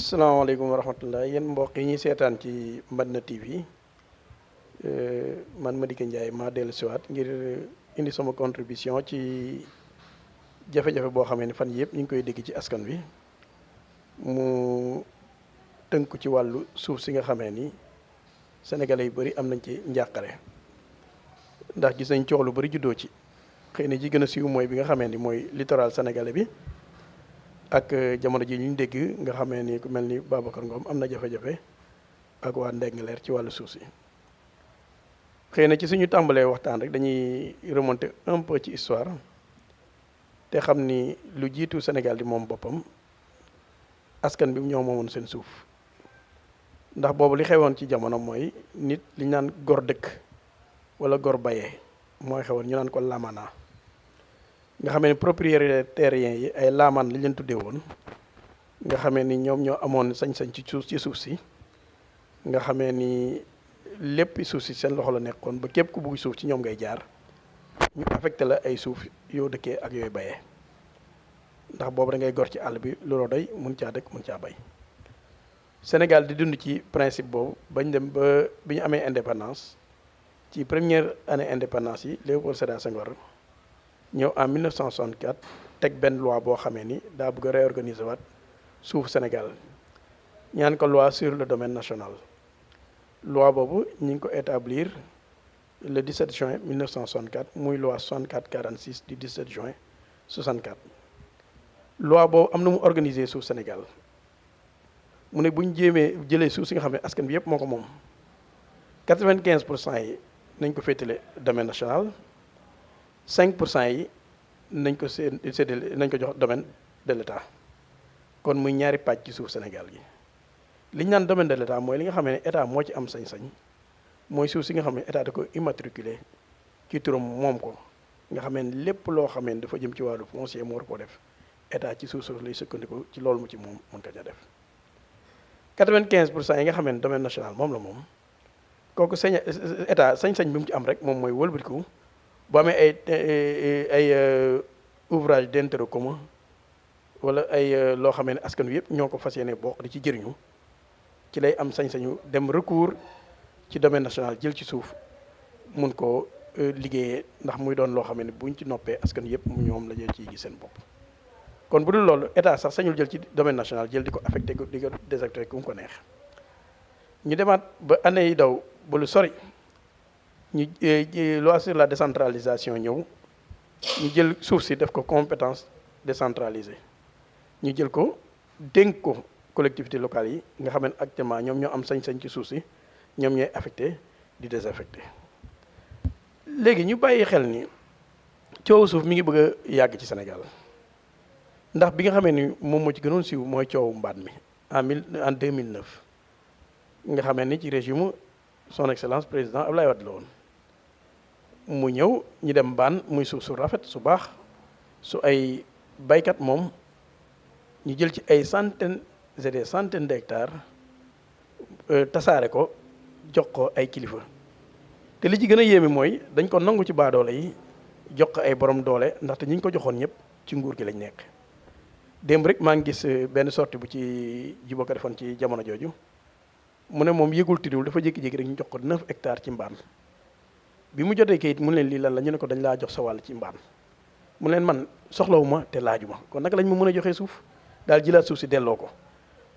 salaamaaleykum wa rahmatullah yéen mbokk yi ñuy seetaan ci Madina TV man Madické Ndiaye maa dellu siwaat ngir indi sama contribution ci jafe-jafe boo xamee ni fan yëpp ñu ngi koy dégg ci askan wi mu tënku ci wàllu suuf si nga xamee ni sénégalais yu bëri am nañ ci njàqare ndax gis nañ coow lu bëri juddoo ci xëy na ji gën a siiw mooy bi nga xamee ni mooy littoral sénégalais bi ak jamono ji ñu dégg nga xamee ni ku mel ni Babacar Ngom am na jafe-jafe ak waa Ndingler ci wàllu suuf si xëy na ci suñu tàmbalee waxtaan rek dañuy remonter un peu ci histoire te xam ni lu jiitu Sénégal di moom boppam askan bi ñoo moomoon seen suuf ndax boobu li xewoon ci jamono mooy nit li ñu naan gor dëkk wala gor bayee mooy xewoon ñu naan ko lamana nga xamee ni propriétaires yi ay laamaan li leen tuddee woon nga xamee ni ñoom ñoo amoon sañ-sañ ci suuf si nga xamee ni lépp suuf si seen loxo la nekkoon ba képp ku bugg suuf ci ñoom ngay jaar ñu affecté la ay suuf yoo dëkkee ak yooyu bayee ndax boobu da ngay gor ci àll bi looloo doy mun caa dëkk mun caa bay Sénégal di dund ci principe boobu bañ dem ba bi ñu amee indépendance ci première année indépendance yi Léopold Sédar Senghor ñëw en 1964 teg benn loi boo xamee ni daa bëgg a réorganiser waat suuf Sénégal ñaan ko loi sur le domaine national loi boobu ñu ngi ko établir le 17 juin 1964 muy loi 64-46 du 17 juin 64 loi boobu am na mu organiser suuf Sénégal mu ne bu ñu jéemee jëlee suuf si nga xam ne askan bi yëpp moo ko moom 95% yi nañ ko féetale domaine national 5% yi nañ ko séddale nañ ko jox domaine de l'État kon muy ñaari pàcc ci suuf Sénégal gi li ñu naan domaine de l'État mooy li nga xam ne état moo ci am sañ-sañ mooy suuf si nga xam ne état da ko immatriculé ci turam moom ko nga xam ne lépp loo xam ne dafa jëm ci wàllu foncier mu war koo def état ci suuf lay sukkandiku ci loolu mu ci moom mën ko ca def 95% yi nga xam ne domaine national moom la moom kooku état sañ-sañ bi mu ci am rek moom mooy wëlbatiku boo amee ay ouvrage d'intérêt commun wala ay loo xamee ne askan wi yëpp ñoo ko fas yéene bokk di ci jëriñu ci lay am sañ-sañu dem recours ci domaine national jël ci suuf mun koo liggéeyee ndax muy doon loo xam ne buñ ci noppee askan yëpp ñoom la jël ciy gis seen bopp. kon bu dul loolu état sax sañul jël ci domaine national jël di ko affecté di ko désaffecté ku mu ko neex ñu demaat ba année yi daw ba lu sori. ñu loi sur la décentralisation ñëw ñu jël suuf si def ko compétence décentralisée ñu jël ko dénk ko collectivités locales yi nga xam ne actuellement ñoom ñoo am sañ-sañ ci suuf si ñoom ñooy affecté di désaffecté léegi ñu bàyyi xel ni coowu suuf mi ngi bëgg a yàgg ci Sénégal ndax bi nga xamee ni moom moo ci gënoon siiw mooy coowu mbaat mi en 2009 nga xamee ni ci régime son excellence président Abdoulaye Wade la woon mu ñëw ñu dem mbaan muy suuf su rafet su baax su ay baykat moom ñu jël ci ay centaines et des centaines d'hectares tasaare ko jox ko ay kilifa te li ci gën a yéeme mooy dañ ko nangu ci baadoole yi jox ko ay borom doole ndaxte ñi ñu ko joxoon ñëpp ci nguur gi lañ nekk démb rek maa ngi gis benn sortie bu ci Djibo ko defoon ci jamono jooju mu ne moom yëgul tiddiwul dafa jékki-jékki rek ñu jox ko 9 hectares ci mbaan bi mu jotee kayit mu leen lii lan la ñu ne ko dañ laa jox sa wàll ci mbaan mu leen man soxlawuma te laajuma kon naka lañ ma mën a joxee suuf daal jëlaat suuf si delloo ko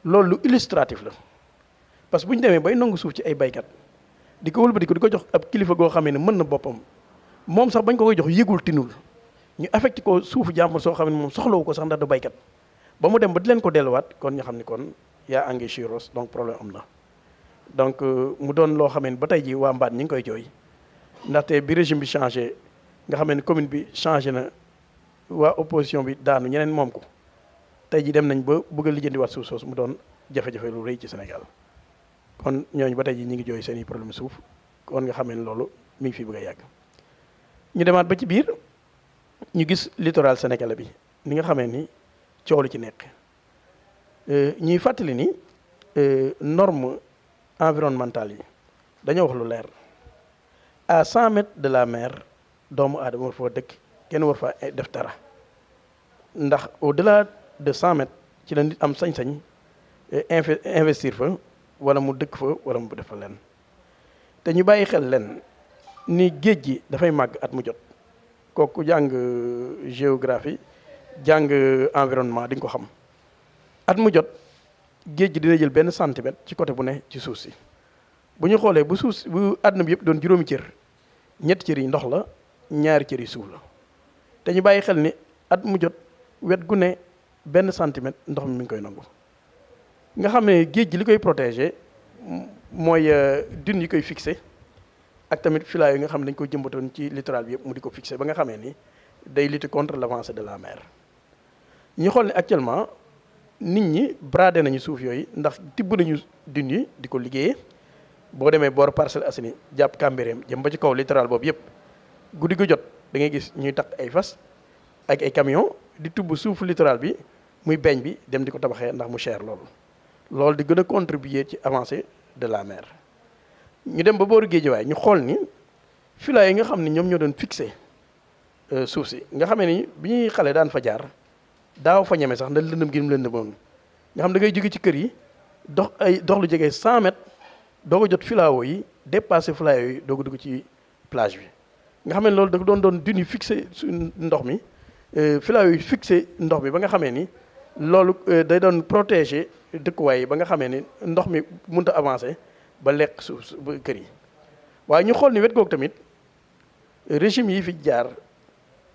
loolu lu illustratif la parce que bu ñu demee bay nangu suuf ci ay baykat di ko wëlbati ko di ko jox ab kilifa goo xamee ne mën na boppam moom sax bañ ko koy jox yëgul tinul ñu affecté ko suufu jàmbur soo xam ne moom soxlawu ko sax ndax du baykat ba mu dem ba di leen ko delluwaat kon ñu xam ni kon yaa anguille sous roche donc problème am na donc mu doon loo xamee ne ba tey ji waa Mbane ñi ngi koy jooy ndaxte bi régime bi changé nga xamee ne commune bi changé na waa opposition bi daanu ñeneen moom ko tey ji dem nañ ba bëgg a lijjanti waat suuf soosu mu doon jafe-jafe lu rëy ci Sénégal kon ñooñu ba tey ji ñi ngi jooy seen i problème suuf kon nga xamee ne loolu mi ngi fi bëgg a yàgg ñu demaat ba ci biir ñu gis littoral sénégalais bi ni nga xamee ni coow lu ci nekk ñuy fàttali ni norme environnementale yi dañoo wax lu leer à 100 mètres de la mer doomu aadama war foo dëkk kenn war fa def dara ndax au delà de 100 mètres ci la nit am sañ-sañ investir fa wala mu dëkk fa wala mu def fa leen te ñu bàyyi xel leen ni géej gi dafay màgg at mu jot kooku jàng géographie jàng environnement di nga ko xam at mu jot géej gi dina jël benn centimètre ci côté bu ne ci suuf si bu ñu xoolee bu suuf bu àdduna bi yëpp doon juróomi cër ñetti cër yi ndox la ñaari cër yi suuf la te ñu bàyyi xel ni at mu jot wet gu ne benn centimètre ndox mi ngi koy nangu nga xam ne géej gi li koy protéger mooy dunes yi koy fixé ak tamit filets yi nga xam ne dañ ko jëmbatoon ci littoral bi yëpp mu di ko fixé ba nga xamee ni day lutter contre l'avancée de la mer ñu xool ne actuellement nit ñi bradé nañu suuf yooyu ndax tibb nañu dunes yi di ko liggéeyee boo demee boor Parcelles Assainies jàpp Cambérène jëm ba ci kaw littoral boobu yëpp guddi gu jot da ngay gis ñuy takk ay fas ak ay camion di tubb suufu littoral bi muy beñ bi dem di ko tabaxee ndax mu cher loolu di gën a contribuer ci avancée de la mer ñu dem ba booru Géejawaay ñu xool ni filets yi nga xam ne ñoom ñoo doon fixé suuf si nga xamee ni bi ñuy xale daan fa jaar daaw fa ñeme sax ndax lëndëm gi mu lëndëmoon nga xam da ngay jóge ci kër yi dox lu jege 100 mètres doo ko jot filao yi dépassé filao yi doo ko dugg ci plage bi nga xam ne loolu da doon dunes fixé su ndox mi filao yi fixé ndox mi ba nga xamee ni loolu day doon protéger dëkkuwaay yi ba nga xamee ni ndox mi mënut a avancer ba lekk suuf ba kër yi waaye ñu xool ni wet googu tamit régime yi fi jaar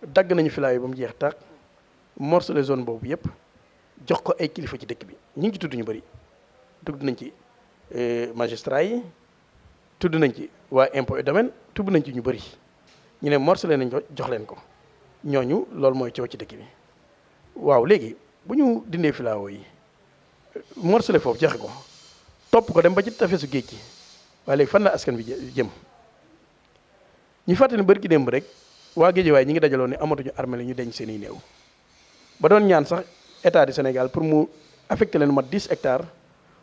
dagg nañu filao yi ba mu jeex tàkk morcelé zone boobu yëpp jox ko ay kilifa ci dëkk bi ñu ngi ci tudd ñu bëri tudd nañ ci magistrat yi tudd nañ ci waa impôt et domaine tudd nañ ci ñu bëri ñu ne morcelé nañ ko jox leen ko ñooñu loolu mooy coow ci dëkk bi waaw léegi bu ñu dindee filao yi morcelé foofu joxe ko topp ko dem ba ci tafesu géej gi waaye léegi fan la askan bi jëm ñu fàttali bari ki démb rek waa Géejawaay ñi ngi dajaloo ne amatuñu armée la ñu denc seen i néew ba doon ñaan sax état du Sénégal pour mu affecté leen mat 10 hectares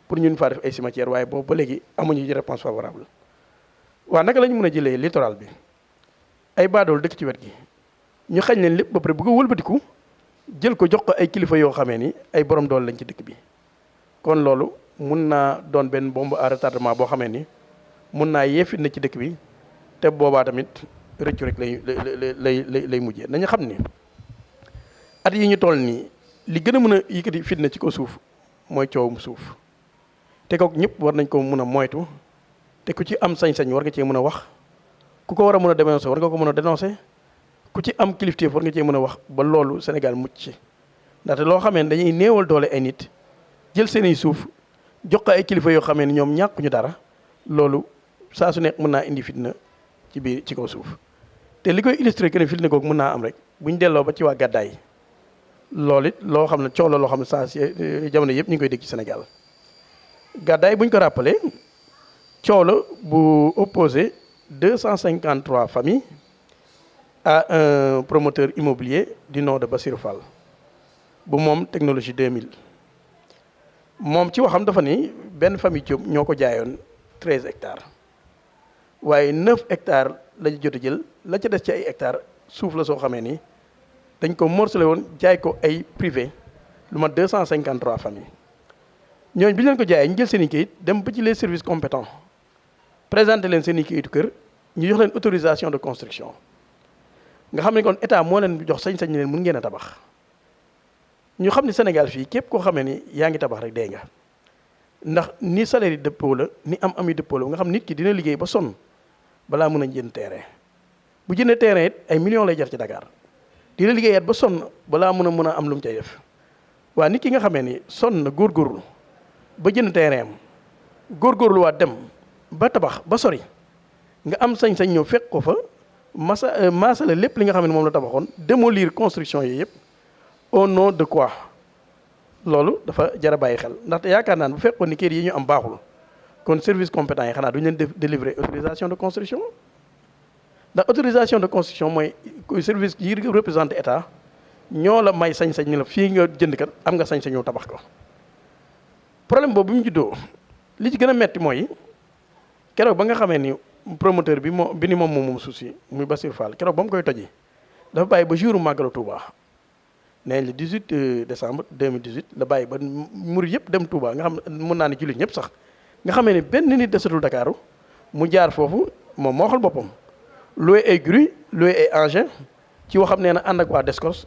pour ñun faa def ay cimetière waaye boobu ba léegi amuñu ci réponse favorable waaw naka la ñu mën a jëlee littoral bi ay baadool dëkk ci wet gi ñu xañ leen lépp ba pare bëgg a wëlbatiku jël ko jox ko ay kilifa yoo xamee ni ay borom doole lañ ci dëkk bi kon loolu mun naa doon benn bombe à retardement boo xamee ni mun naa yeefit na ci dëkk bi te boobaa tamit rëccu rek lay mujjee nañu xam ni at yi ñu toll nii li gën a mën a yëkkati fitna ci ko suuf mooy coowum suuf te kooku ñëpp war nañ ko mën a moytu te ku ci am sañ-sañ war nga cee mën a wax ku ko war a mën a dénoncer war nga ko mën a dénoncer ku ci am kilifteef war nga cee mën a wax ba loolu Sénégal mucc ci ndaxte loo xamee ne dañuy néewal doole ay nit jël seeni suuf jox ko ay kilifa yoo xamee ne ñoom ñàkkuñu dara loolu saa su nekk mën naa indi fitna ci biir ci kaw suuf te li koy illustré que ne fitna googu mën naa am rek buñ delloo ba ci waa gàddaay loolu it loo xam ne coow la loo xam ne saa si jamono yëpp ñu ngi koy dégg ci Sénégal gàddaay buñ ko rappelé coow la bu opposé 253 familles à un promoteur immobilier du nom de Bassirou Fall bu moom technologie 2000 moom ci waxam dafa ni benn famille Diop ñoo ko jaayoon 13 hectares waaye 9 hectares la jot a jël la ca des ci ay hectares suuf la soo xamee ni dañ ko morcelé woon jaay ko ay privé lu ma 253 familles ñooñu bi leen ko jaayee ñu jël seen i kayit dem ba ci les services compétents présenté leen seen i kayitu kër ñu jox leen autorisation de construction nga xam ne kon état moo leen jox sañ-sañ leen mun ngeen a tabax ñu xam ne Sénégal fii képp koo xamee ni yaa ngi tabax rek dee nga ndax ni salaire yi dëppoo la ni am yi dëppoo la nga xam nit ki dina liggéey ba sonn balaa mën a jënd terrain bu jëndee terrain it ay millions lay jar ci Dakar dina liggéeyaat ba sonn balaa mën a am lu mu cay def waa nit ki nga xamee ni sonn na góorgóorlu ba jënd terrain am góorgóorluwaat dem ba tabax ba sori nga am sañ-sañ ñëw fekk ko fa masala lépp li nga xam ne moom la tabaxoon démolir construction yi yëpp au nom de quoi loolu dafa jar a bàyyi xel ndaxte yaakaar naan bu fekkoon ni kër yi ñu am baaxul kon service compétent yi xanaa duñu leen délivrer autorisation de construction ndax autorisation de construction mooy service yi représenté état ñoo la may sañ-sañ ni la fii nga jënd kat am nga sañ-sañu tabax ko problème boobu bi mu juddoo li ci gën a metti mooy keroog ba nga xamee ni promoteur bi ni moom suuf si muy Bassirou Fall keroog ba mu koy toji dafa bàyyi ba jour màggalu Touba nee le 18 décembre 2018 la bàyyi ba murid yëpp dem Touba nga xam ne mën naa ne jullit ñëpp sax nga xamee ne benn nit desatul Dakaaru mu jaar foofu moom moo xool boppam loué ay grue loué ay engin ci waxam nee na ànd ak waa Descos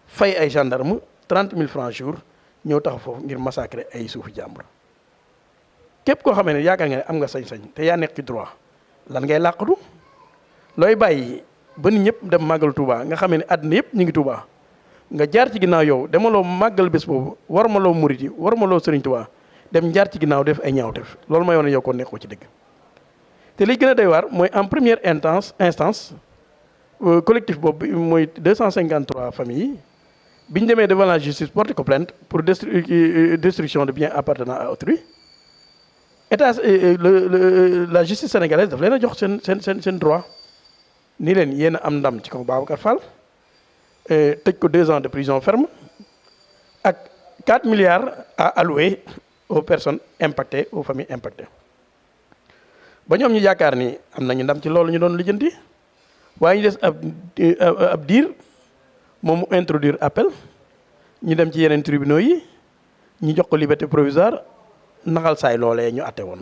fay ay gendarme 30 000 francs jour ñëw taxaw foofu ngir massacrer ay suufu jàmbur képp koo xamee ne yaakaar nga ne am nga sañ-sañ te yaa nekk ci droit lan ngay làqatu looy bàyyi ba nit ñëpp dem màggal Touba nga xamee ne àddina yëpp ñu ngi Touba nga jaar ci ginnaaw yow demaloo màggal bés boobu war ma loo murit yi war ma loo Sëriñ Touba dem jaar ci ginnaaw def ay ñaawteef loolu may wane yow ko nekkoo ci dëgg te li gën a doy waar mooy en première instance collectif boobu mooy 253 familles bi ñu demee devant la justice porté ko plainte pour destruction de biens appartenant à autrui état la justice sénégalaise daf leen a jox seen droit ni leen yéen a am ndam ci kaw Babacar Fall tëj ko 2 ans de prison ferme ak 4 milliards à allouer aux personnes impactées aux familles impactées ba ñoom ñu yaakaar ni am nañu ndam ci loolu ñu doon lijjanti waaye ñu des ab diir moom mu introduire appel ñu dem ci yeneen tribunaux yi ñu jox ko liberté provisoire naxal saay loolee ñu àtte woon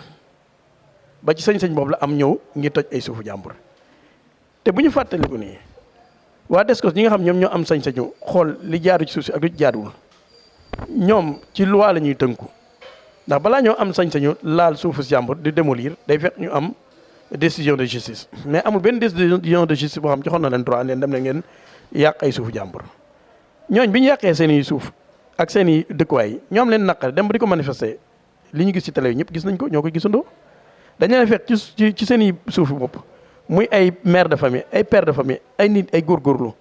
ba ci sañ-sañ boobu la am ñëw ngir toj ay suufu jàmbur te bu ñu fàttaliku nii waa Descos ñi nga xam ñoom ñoo am sañ-sañu xool li jaaru ci suuf si ak lu ci jaaduwul ñoom ci loi la ñuy tënku ndax balaa ñoo am sañ-sañu laal suufu jàmbur di démolir day fekk ñu am décision de justice mais amul benn décision de justice boo xam joxoon na leen droit leen dem na ngeen yàq ay suufu jàmbur ñooñ bi ñu yàqee seen i suuf ak seen i dëkkuwaay ñoom leen naqare dem ba di ko manifester li ñu gis ci télé yi ñëpp gis nañ ko ñoo koy gisandoo dañu leen fekk ci seen i suufu bopp muy ay mère de famille ay père de famille ay nit ay góorgóorlu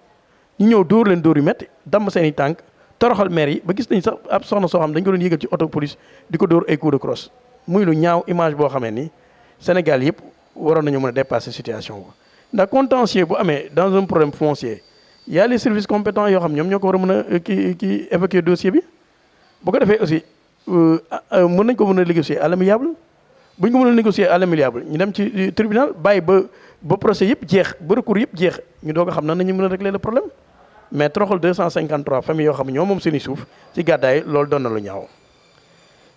ñu ñëw dóor leen dóor yu métti damm seen i tànk toroxal maire yi ba gis nañ sax ab soxna soo xam dañ ko doon yëgal ci auto police di ko dóor ay coup de crosse muy lu ñaaw image boo xamee ni Sénégal yëpp waroon nañu mën a dépasser situation bu ndax contentieux bu amee dans un problème foncier y a les services compétents yoo xam ñoom ñoo ko war a mën a kii évacuer dossier bi bu ko defee aussi mën nañ ko mën a négocier à l'amiable bu ñu ko mën a négocier à l'amiable ñu dem ci tribunal bàyyi ba procès yëpp jeex ba recours yëpp jeex ñu doog a xam nan nañu mën a régler le problème mais toroxal 253 familles yoo xam ne ñoom moom seen i suuf ci gàddaay loolu doon na lu ñaaw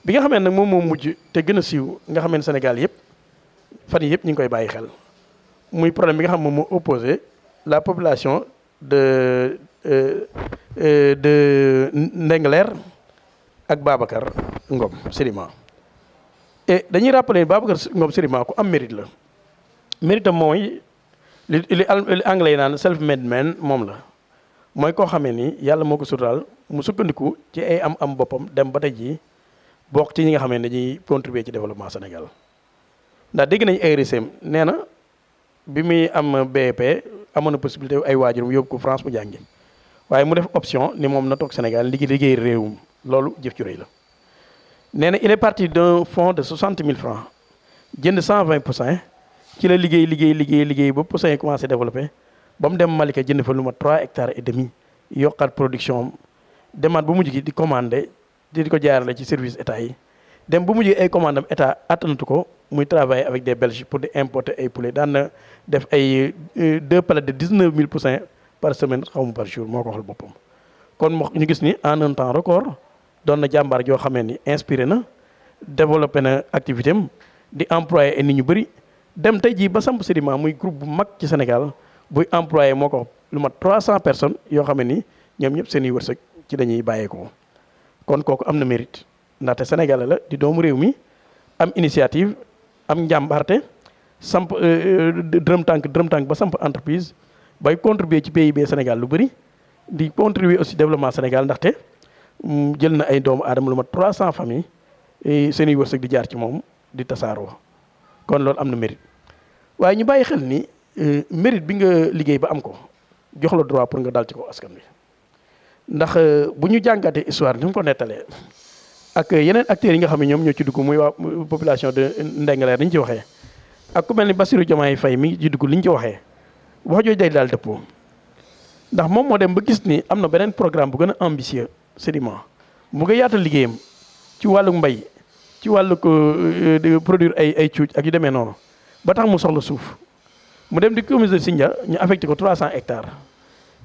bi nga xamee nag moom moo mujj te gën a siiw nga xamee ne Sénégal yëpp fan yi yëpp ñu ngi koy bàyyi xel muy problème bi nga xam moom moo opposé la population de Ndingler ak Babacar Ngom Sedima et dañuy rappeler Babacar Ngom Sedima ku am mérite la mérite am mooy li anglais yi naan self made man moom la mooy koo xamee ni yàlla moo ko suturaal mu sukkandiku ci ay am boppam dem ba tey jii bokk ci ñi nga xamee ne dañuy contribuer ci développement Sénégal ndax dégg nañu ay récém nee na bi muy am BEP amoon na possibilité ay waajurum yóbbu ko France mu jàngi waaye mu def option ni moom na toog Sénégal liggéey réewum loolu jëf ju rëy la nee na il est parti d'un fonds de 60 000 francs jënd 120% ci la liggéey ba poussin yi commencé développé ba mu dem Malika jënd fa lu ma 3 hectares et demi yokkaat production am demaat ba mujj gi di commandé di ko jaarale ci service état yi dem ba mujj ay commande am état attanatu ko muy travailler avec des Belges pour di importer ay poulet daan na def ay 2 palettes de 19 000 poussins par semaine xaw ma par jour moo ko waxal boppam. kon ñu gis ni en un temps record doon na jàmbaar joo xamee ni inspiré na développé na activité am di employé ay nit ñu bëri dem tey jii ba samp Sedima muy groupe bu mag ci Sénégal buy employé moo ko lu mat 300 personnes yoo xam ne ni ñoom ñëpp seen i wërsëg ci dañuy bàyyeekoo kon kooku am na mérite ndaxte Sénégalais la di doomu réew mi am initiative am njàmbaarte samp dërëm tànk ba samp entreprise bay contribuer ci PIB Sénégal lu bëri di contribuer aussi développement Sénégal ndaxte jël na ay doomu aadama lu mat 300 familles seen i wërsëg di jaar ci moom di tasaaroo kon loolu am na mérite waaye ñu bàyyi xel ni mérite bi nga liggéey ba am ko jox la droit pour nga dal ci ko askan wi ndax bu ñu jàngatee histoire ni mu ko nettalee ak yeneen acteurs yi nga xam ne ñoom ñoo ci dugg muy waa population de Ndingler ni ñu ci waxee ak ku mel ni Bassirou Diomaye Faye mi ci dugg li ñu ci waxee wax jooju day daal dëppoo ndax moom moo dem ba gis ni am na beneen programme bu gën a ambitieux Sedima mu nga yaatal liggéeyam ci wàllu mbay ci wàllu ko produire ay cuuj ak yu demee noonu ba tax mu soxla suuf mu dem di commune de Sindia ñu affecté ko 300 hectares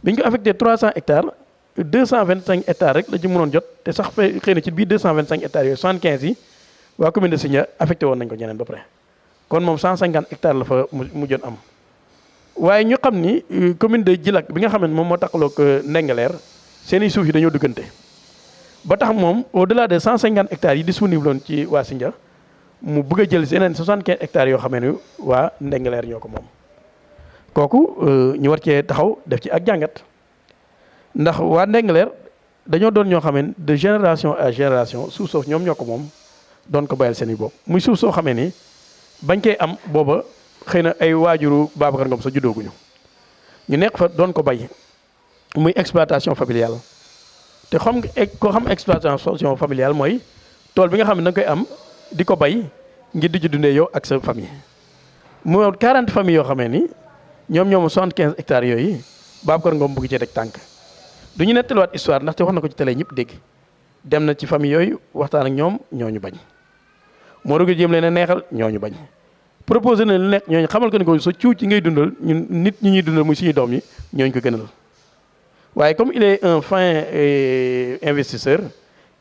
bi ñu ko affecté 300 hectares 225 hectares rek la ci mënoon jot te sax xëy na ci biir 225 hectares yooyu 75 yi waa commune de Sindia affecté woon nañ ko ñeneen ba pare kon moom 150 hectares la fa mujjoon am. waaye ñu xam ni commune de Djilak bi nga xam ne moom moo taxaloog Ndingler seen i suuf yi dañoo duggante ba tax moom au delà de 150 hectares yi disponible woon ci waa Sindia mu bëgg a jël yeneen 75 hectares yoo xam ne waa Ndingler ñoo ko moom. kooku ñu war cee taxaw def ci ak jàngat ndax waa Ndingler dañoo doon ñoo xamee de génération à génération suuf soof ñoom ñoo ko moom doon ko bayal seen i bopp muy suuf soo xamee ni bañ koy am booba xëy na ay waajuru Babacar Ngom sa juddooguñu ñu nekk fa doon ko bay muy exploitation familiale te xam nga koo xam exploitation familiale mooy tool bi nga xam ne da nga koy am di ko bay ngir di ci dundee yow ak sa famille. mu 40 familles yoo xamee ni ñoom 75 hectares yooyu Babacar Ngom bëgg cee teg tànk du ñu nettaliwaat histoire ndaxte wax na ko ci télé ñëpp dégg dem na ci famille yooyu waxtaan ak ñoom ñooñu bañ moo dugg jéem leen a neexal ñooñu bañ. proposé na lu nekk ñooñu xamal ko ni ko sa cuuc ci ngay dundal ñun nit ñi ñuy dundal muy suñu doom yi ñooñu ko gënal waaye comme il est un fin investisseur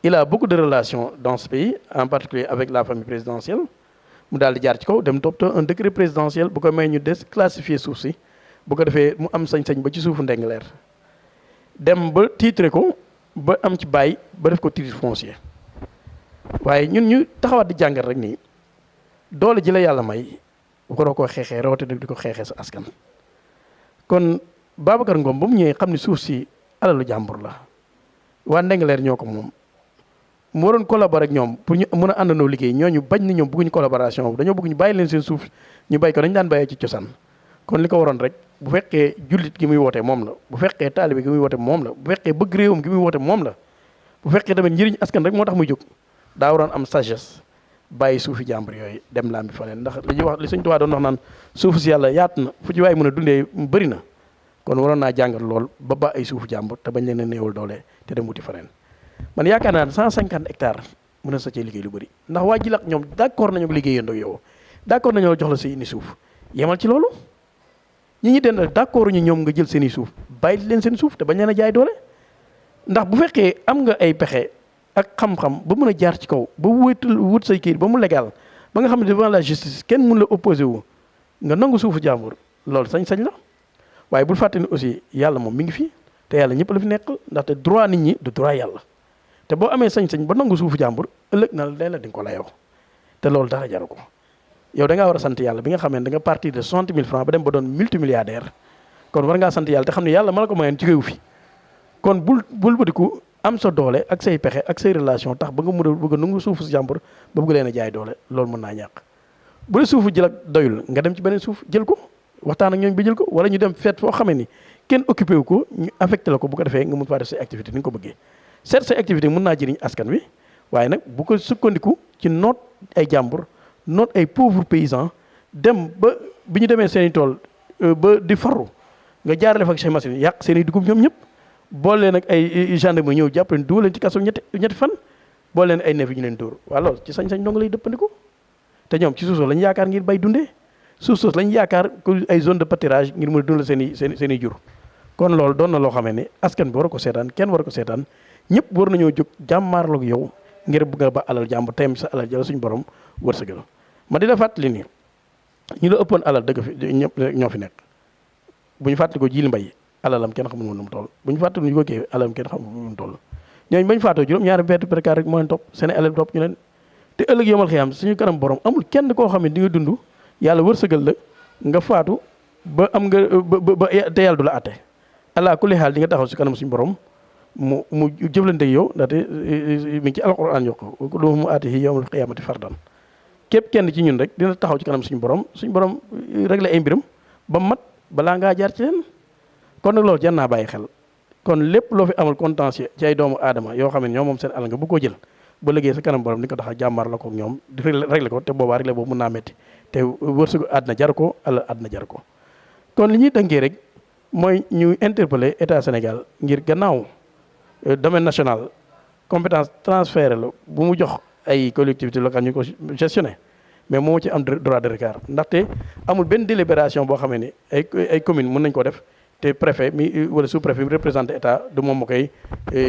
il a beaucoup de relations dans ce pays en particulier avec la famille présidentielle mu daal di jaar ci kaw dem toppatoo un décret présidentiel bu ko may ñu déclassifier suuf si bu ko defee mu am sañ-sañ ba ci suufu Ndingler dem ba titré ko ba am ci bàyyi ba def ko titre foncier waaye ñun ñu taxawaat di jàngat rek nii doole ji la yàlla may bu ko doo koo xeexee rawatina di ko xeexee sa askan. kon Babacar Ngom ba mu ñëwee xam ne suuf si alalu jàmbur la waa Ndingler ñoo ko moom mu waroon collaborer ak ñoom pour ñu mën a àndandoo liggéey ñooñu bañ ni ñoom bëgguñu collaboration boobu dañoo bëgg ñu bàyyi leen seen suuf ñu bay ko dañu daan bàyyee ci cosaan. kon li ko waroon rek bu fekkee jullit gi muy woote moom la bu fekkee taalibe gi muy woote moom la bu fekkee bëgg réewam gi muy woote moom la bu fekkee tamit njëriñ askan rek moo tax muy jóg daa waroon am sagesse. bàyyi suufi jàmbur yooyu dem lambi fa leen ndax li ñuy wax li Sëñ Tuubaa doon wax naan suuf si yàlla yaatu na fu ci waay mën a dundee bëri na kon waroon naa jàngat lool ba ay suufu jàmbur te bañ leen a néewal doole te dem wuti fa leen man yaakaar naa 150 hectares mën na sa cee liggéey lu bëri ndax waa Djilak ñoom d'accord nañu liggéeyandoo yow d'accord nañoo jox la sa indi suuf yemal ci loolu ñi ñi dendal d'accord ñu ñoom nga jël seen i suuf bàyyi leen seen suuf te bañ leen a jaay doole ndax bu fekkee am nga ay pexe ak xam-xam ba mën a jaar ci kaw ba wut say kayit ba mu légal ba nga xam ne devant la justice kenn mun la opposé wu nga nangu suufu jàmbur loolu sañ-sañ la waaye bul fàtte ni aussi yàlla moom mi ngi fi te yàlla ñëpp la fi nekkal ndaxte droit nit ñi du droit yàlla te boo amee sañ-sañ ba nangu suufu jàmbur ëllëg na la di nga ko layoo te loolu dara jaru ko yow da ngaa war a sant yàlla bi nga xam ne da nga partir de 60 000 francs ba dem ba doon multimilliardaire kon war ngaa sant yàlla te xam ne yàlla ma la ko mayoon ci réew fi kon bul bëdiku am sa doole ak say pexe ak say relation tax ba nga mën a bëgg a nangu suufu si jàmbur ba bëgg leen a jaay doole loolu mën naa ñàkk bu la suufu Djilak doyul nga dem ci beneen suuf jël ko waxtaan ak ñooñ bi jël ko wala ñu dem feet foo xamee ni kenn occupé wu ko ñu affecté la ko bu ko defee nga mun faa def say activité ni nga ko bëggee seet say activité mën naa jëriñ askan wi waaye nag bu ko sukkandiku ci noot ay jàmbur noot ay pauvres paysans dem ba bi ñu demee seen i tool ba di farru nga jaarale fa ak say machine yàq seen i dugub ñoom ñëpp boole leen ak ay gendarme ñëw jàpp leen dugal leen ci kaso ñetti fan boole leen ay neef ñu leen dóor waaw loolu ci sañ-sañ dong lay dëppandiku te ñoom ci suuf soosu lañu yaakaar ngir bay dundee suuf soosu lañu yaakaar ko ay zone de pâturage ngir mën a dundal seen i jur kon loolu doon na loo xamee ne askan bi war a ko seetaan kenn war a ko seetaan ñëpp war nañoo jóg jàmmaarloog yow ngir bëgg a ba alal jàmbur tayam sa alal jëla suñu borom wërsëgal ma di la fàttali ni ñu la ëppoon alal dëgg fi ñëpp ñoo fi nekk bu ñu fàttali ko Jili Mbay alalam kenn xamul woon nu mu toll bu ñu fàttali ñu ko kii alalam kenn xamul nu mu toll ñooñu bañ faatoo juróom ñaari mètre per carré rek moo leen topp seen alal topp ñu leen te ëllëg yomal xiyaam suñu kanam borom amul kenn koo xam ne di nga dund yàlla wërsëgal la nga faatu ba am nga ba te yàlla du la atte ala kulli xaal di nga taxaw si kanam suñu borom mu jëflante ak yow ndaxte mi ngi ci alquran yokk ko lu mu aati yi yawmal qiyaamati fardan képp kenn ci ñun rek dina taxaw ci kanam suñu borom réglé ay mbiram ba mat balaa ngaa jaar ci leen kon nag loolu jar naa bàyyi xel kon lépp loo fi amal contentieux ci ay doomu aadama yoo xam ne ñoom moom seen alal nga bu ko jël ba liggéey sa kanam borom ni ko tax a jàmmaar la ko ak ñoom di réglé ko te boobaa réglé boobu mën naa métti te wërsëgu àddina jar ko alal àddina jar ko kon li ñuy tënkee rek mooy ñu interpeller état Sénégal ngir gannaaw domaine national compétence transféré la bu mu jox ay collectivités locales ñu ko gestionné mais moo ci am droit de regard ndaxte amul benn délibération boo xamee ni ay commune mën nañ ko def te préfet mi wala sous préfet mi représenté état du moom ma koy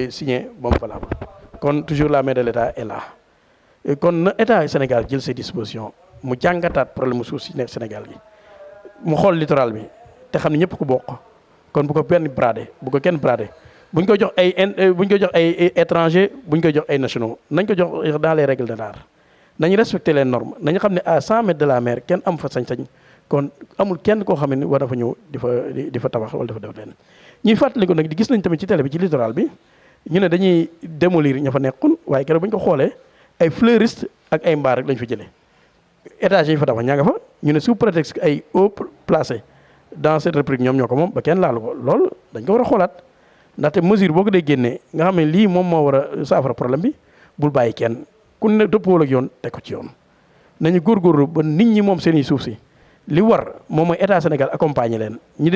signé ba mu valable kon toujours la main de l' état est là. kon na état Sénégal jël ses dispositions mu jàngataat problème mu suuf si nekk Sénégal gi mu xool littoral bi te xam ne ñëpp ko bokk kon bu ko benn bradé bu ko kenn bradé buñ ko jox ay buñ ko jox ay étranger buñ ko jox ay nationaux nañ ko jox dans les règles de l'art nañu respecter les normes nañu xam ne à 100 mètres de la mer kenn am fa sañ-sañ kon amul kenn koo xam ne war na fa ñëw di fa tabax wala dafa def leen ñuy fàttali ko nag di gis nañ tamit ci télé bi ci littoral bi ñu ne dañuy démolir ña fa nekkul waaye keroog bu ñu ko xoolee ay fleuriste ak ay mbaar rek lañ fa jëlee étage yi fa tabax ñaa nga fa ñu ne sous prétexte ay haut placé dans cette république ñoom ñoo ko moom ba kenn laalu ko loolu dañ ko war a xoolaat ndaxte mesure boo ko dee génnee nga xam ne lii moom moo war a saafara problème bi bul bàyyi kenn ku ne dëppool ak yoon teg ko ci yoon nañu góorgóorlu ba nit ñi moom seen i suuf si li war moom mooy état Sénégal accompagner leen ñi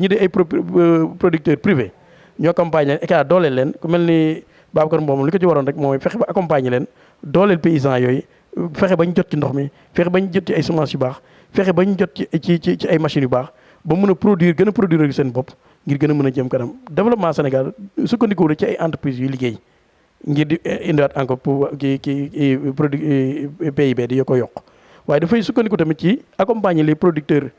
di ay producteurs privés ñu accompagner leen état dooleel leen ku mel ni Babacar Mbow li ko ci waroon rek mooy fexe ba accompagner leen dooleel paysans yooyu fexe bañ jot ci ndox mi fexe bañ jot ci ay semences yu baax fexe bañ jot ci ay machines yu baax ba mën a produire gën a produire seen bopp ngir gën a mën a jëm kanam développement Sénégal sukkandiku ci ay entreprises yu liggéey ngir di indiwaat encore pour produit PIB di ko yokk waaye dafay sukkandiku tamit ci accompagner les producteurs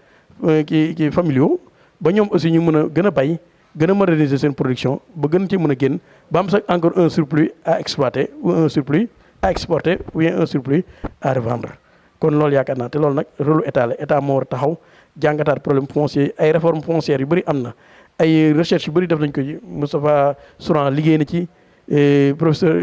familiaux ba ñoom aussi ñu mën a gën a bay gën a moderniser seen production ba gën ci mën a génn ba am sax encore un surplus à exploiter ou un surplus à exporter ou bien un surplus à revendre kon loolu yaakaar naa te loolu nag rôle état la état moo war a taxaw jàngataat problème foncier ay réforme foncière yu bëri am na ay recherche yu bëri def nañ ko ci Moustapha Souran liggéey na ci professeur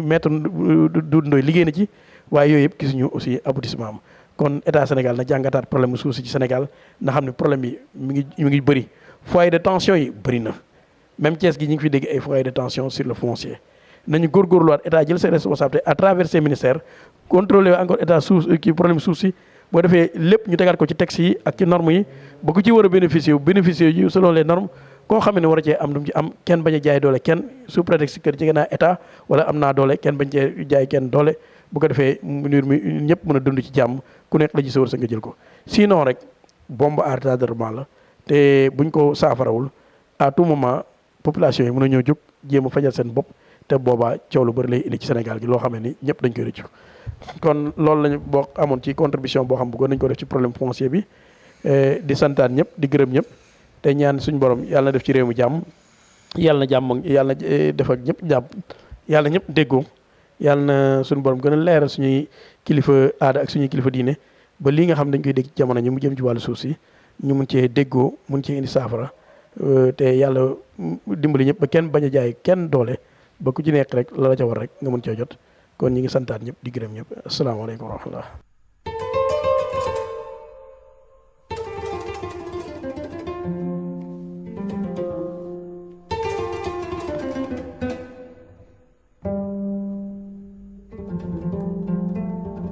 maître Doudou Ndoye liggéey na ci waaye yooyu yëpp gisuñu aussi aboutissement am kon état Sénégal na jàngataat problème mu suuf si ci Sénégal na xam ne problème yi mi ngi bëri foyer de tension yi bëri na même Thiès gi ñu ngi fi dégg ay foyer de tension sur le foncier nañu góorgóorluwaat état jël ses responsabilités à travers ses ministères contrôler encore état suuf problème suuf si boo defee lépp ñu tegaat ko ci texte yi ak ci normes yi ba ku ci war a bénéficier yu selon les normes koo xam ne war a cee am du mu ci am kenn bañ a jaay doole kenn sous prétexte que jege naa état wala am naa doole kenn bañ cee jaay kenn doole bu ko defee mbir mi ñëpp mën a dund ci jàmm ku nekk la ci sa wërsëg nga jël ko sinon rek bombe à retardement la te buñ ko saafarawul à tout moment population yi mën a ñëw jóg jéem a fajal seen bopp te boobaa coow lu bëri lay indi ci Sénégal gi loo xam ne ni ñëpp dañ koy rëccu kon loolu lañu boo amoon ci contribution boo xam bëggoon nañ ko def ci problème foncier bi di santaan ñëpp di gërëm ñëpp te ñaan suñu borom yàlla na def ci réew mi jàmm yàlla na jàmm yàlla na def ak ñëpp jàmm yàlla ñëpp déggoo yàlla na suñu borom gën a leeral suñuy kilifa aada ak suñuy kilifa diine ba lii nga xam dañ koy dégg ci jamono ñi mu jëm ci wàllu suuf si ñu mun cee déggoo mun cee indi saafara te yàlla dimbali ñëpp ba kenn bañ a jaay kenn doole ba ku ci nekk rek la ca war rek nga mën cee jot kon ñi ngi santaat ñëpp di gërëm ñëpp asalaamaaleykum wa rahmatullah